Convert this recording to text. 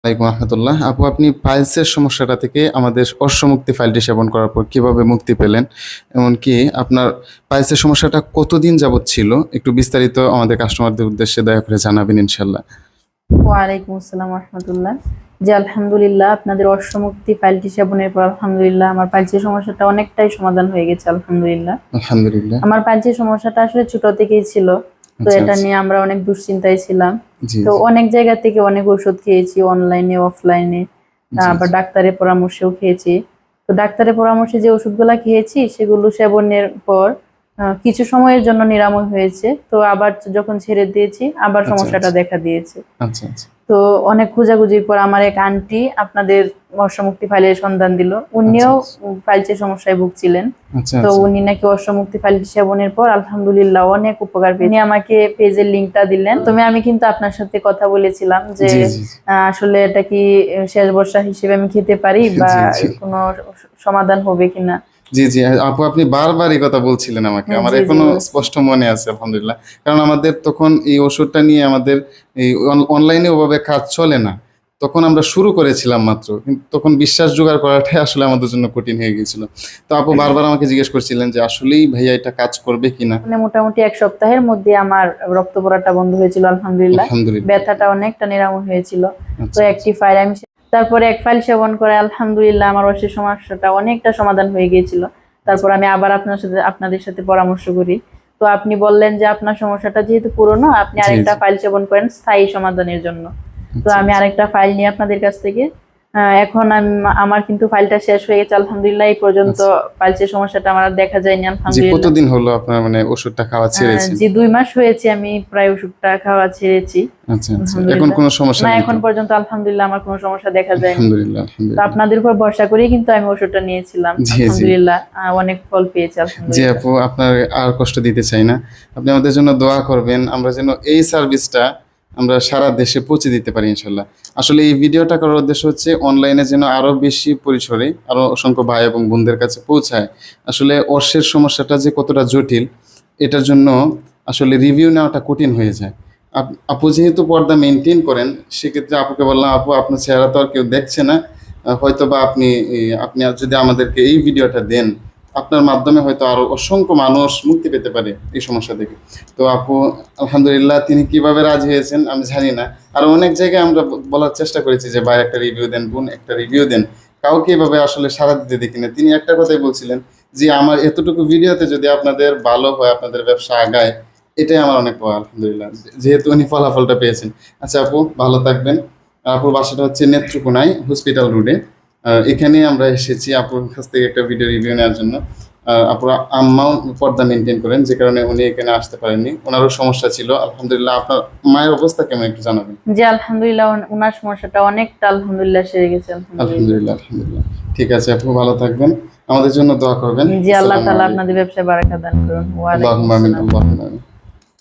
ওয়ালাইকুম রহমতুল্লাহ। আপু, আপনি পাইলসের সমস্যাটা থেকে আমাদের অশ্বমুক্তি ফাইলটি সেবন করার পর কিভাবে মুক্তি পেলেন? এমনকি আপনার পাইলসের সমস্যাটা কতদিন যাবৎ ছিল? একটু বিস্তারিত আমাদের কাস্টমারদের উদ্দেশ্যে দয়া করে জানাবেন ইনশাল্লাহ। ওয়ালাইকুম আসসালাম রহমতুল্লাহ। জি আলহামদুলিল্লাহ, আপনাদের অশ্বমুক্তি ফাইলটি সেবনের পর আলহামদুলিল্লাহ আমার পাইলসের সমস্যাটা অনেকটাই সমাধান হয়ে গেছে আলহামদুলিল্লাহ। আলহামদুলিল্লাহ। আমার পাইলসের সমস্যাটা আসলে ছোট থেকেই ছিল, তো আচ্ছা এটা আচ্ছা। নিয়ে আমরা অনেক দুশ্চিন্তায় ছিলাম। জি তো জি। অনেক জায়গা থেকে অনেক ওষুধ খেয়েছি, অনলাইনে অফলাইনে, জি আবার জি। ডাক্তারের পরামর্শেও খেয়েছি। তো ডাক্তারের পরামর্শে যে ওষুধগুলা খেয়েছি সেগুলো সেবনের পর কিছু সময়ের জন্য নিরাময় হয়েছে, তো আবার যখন ছেড়ে দিয়েছি আবার আচ্ছা সমস্যাটা আচ্ছা। দেখা দিয়েছে। আচ্ছা আচ্ছা। তো অনেক খোঁজাখুঁজির পর আমার এক আন্টি আপনাদের অশ্বমুক্তি ফাইলের সন্ধান দিল। আচ্ছা উনিও আচ্ছা। ফাইলসের সমস্যায় ভুগছিলেন। আচ্ছা তো আচ্ছা। উনি নাকি অশ্বমুক্তি ফাইল সেবনের পর আলহামদুলিল্লাহ অনেক উপকার পেয়েছেন। উনি আমাকে পেজের লিংকটা দিলেন। প্রথমে আমি কিন্তু আপনার সাথে কথা বলেছিলাম যে জি জি জি। আসলে এটা কি শেষ বর্ষা হিসেবে আমি খেতে পারি বা জি জি। কোনো সমাধান হবে কিনা। জি জি। আপু, আপনি বারবার এই কথা বলছিলেন আমাকে, আমার জি জি এখনো বলেছি। স্পষ্ট মনে আছে আলহামদুলিল্লাহ। কারণ আমাদের তখন এই ওষুধটা নিয়ে আমাদের এই অনলাইনে ওভাবে কাজ চলে না। তখন আমরা শুরু করেছিলাম মাত্র, কিন্তু তখন বিশ্বাস জোগাড় করাটাই আসলে আমাদের জন্য কঠিন হয়ে গিয়েছিল। তো আপু বারবার আমাকে জিজ্ঞেস করছিলেন যে আসলেই ভাইয়া এটা কাজ করবে কিনা। মানে মোটামুটি এক সপ্তাহের মধ্যে আমার রক্ত পড়াটা বন্ধ হয়েছিল আলহামদুলিল্লাহ। আলহামদুলিল্লাহ। ব্যথাটা অনেকটা নিরাময় হয়েছিল। তো আচ্ছা একটি আচ্ছা। ফাইল আমি তারপরে এক ফাইল সেবন করে আলহামদুলিল্লাহ আমার অস্থির সমস্যাটা অনেকটা সমাধান হয়ে গিয়েছিল। তারপর আমি আবার আপনাদের সাথে পরামর্শ করি। তো আপনি বললেন যে আপনার সমস্যাটা যেহেতু পুরনো, আপনি জি আরেকটা জি। ফাইল সেবন করেন স্থায়ী সমাধানের জন্য। তো আচ্ছা আমি আচ্ছা। আরেকটা ফাইল নিয়ে আপনাদের কাছ থেকে এখন আমার কিন্তু ফাইলটা শেষ হয়ে গেছে আলহামদুলিল্লাহ। এই পর্যন্ত আচ্ছা। ফাইলসের সমস্যাটা আমার আর দেখা যায়নি জি, আলহামদুলিল্লাহ। কতদিন হলো আপনার মানে ওষুধটা খাওয়া ছেড়েছেন? জি ২ মাস হয়েছে আমি প্রায় ওষুধটা খাওয়া ছেড়েছি আচ্ছা আচ্ছা। এখন আলহামদুলিল্লাহ। কোনো সমস্যা না, নেই এখন তো? পর্যন্ত আলহামদুলিল্লাহ আমার কোনো সমস্যা দেখা যায়নি। আলহামদুলিল্লাহ তো আলহামদুলিল্লাহ। আপনাদের উপর ভরসা করেই কিন্তু আমি ওষুধটা নিয়েছিলাম জি জি। আলহামদুলিল্লাহ। অনেক ফল পেয়েছি জি আলহামদুলিল্লাহ। আপু, আপনার আর কষ্ট দিতে চাই না। আপনি আমাদের জন্য দোয়া করবেন, আমরা যেন এই সার্ভিসটা আমরা সারা দেশে পৌঁছে দিতে পারি ইনশাল্লাহ। আসলে এই ভিডিওটা করার উদ্দেশ্য হচ্ছে অনলাইনে যেন আরো বেশি পরিসরে আরো অসংখ্য ভাই এবং বোনদের কাছে পৌঁছায়। আসলে অর্শের সমস্যাটা যে কতটা জটিল, এটার জন্য আসলে রিভিউ নেওয়াটা কঠিন হয়ে যায়। আপু যেহেতু পর্দা মেনটেন করেন, সেক্ষেত্রে আপুকে বললাম, আপু আপনার চেহারা তো আর কেউ দেখছে না, হয়তো বা আপনি আর যদি আমাদেরকে এই ভিডিওটা দেন, আপনার মাধ্যমে হয়তো আরো অসংখ্য মানুষ মুক্তি পেতে পারে এই সমস্যা থেকে। তো আপু আলহামদুলিল্লাহ, তিনি কিভাবে রাজি হয়েছেন আমি জানি না। আর অনেক জায়গায় আমরা বলার চেষ্টা করেছি যে ভাই একটা রিভিউ দেন, বোন একটা রিভিউ দেন, কাউকে এভাবে আসলে সাড়া দিতে দেখি না। তিনি একটা কথাই বলছিলেন যে আমার এতটুকু ভিডিওতে যদি আপনাদের ভালো হয়, আপনাদের ব্যবসা আগায়, এটাই আমার অনেক পাওয়া আলহামদুলিল্লাহ, যেহেতু উনি ফলাফলটা পেয়েছেন। আচ্ছা আপু, ভালো থাকবেন। আপুর বাসাটা হচ্ছে নেত্রকোনায় হসপিটাল রোডে। এখানে আমরা এসেছি আপুর কাছ থেকে একটা ভিডিও রিভিউ নেওয়ার জন্য। আপুর আম্মাও পর্দা মেনটেন করেন, যে কারণে উনি এখানে আসতে পারেননি, ওনারও সমস্যা ছিল। আলহামদুলিল্লাহ, আপনার মায়ের অবস্থা কেমন একটু জানাবেন? জি আলহামদুলিল্লাহ, উনার সমস্যাটা অনেকটা আলহামদুলিল্লাহ সেরে গেছে আলহামদুলিল্লাহ। আলহামদুলিল্লাহ আলহামদুলিল্লাহ। ঠিক আছে আপু, ভালো থাকবেন, আমাদের জন্য দোয়া করবেন। জি আল্লাহ আসসালামু তাআলা আলাইকুম। আপনাদের ব্যবসায় বারাকা দান করুন। ওয়া আলাইকুম আল্লাহুম্মা আমিন, আসসালাম। আল্লাহুম্মা আমিন।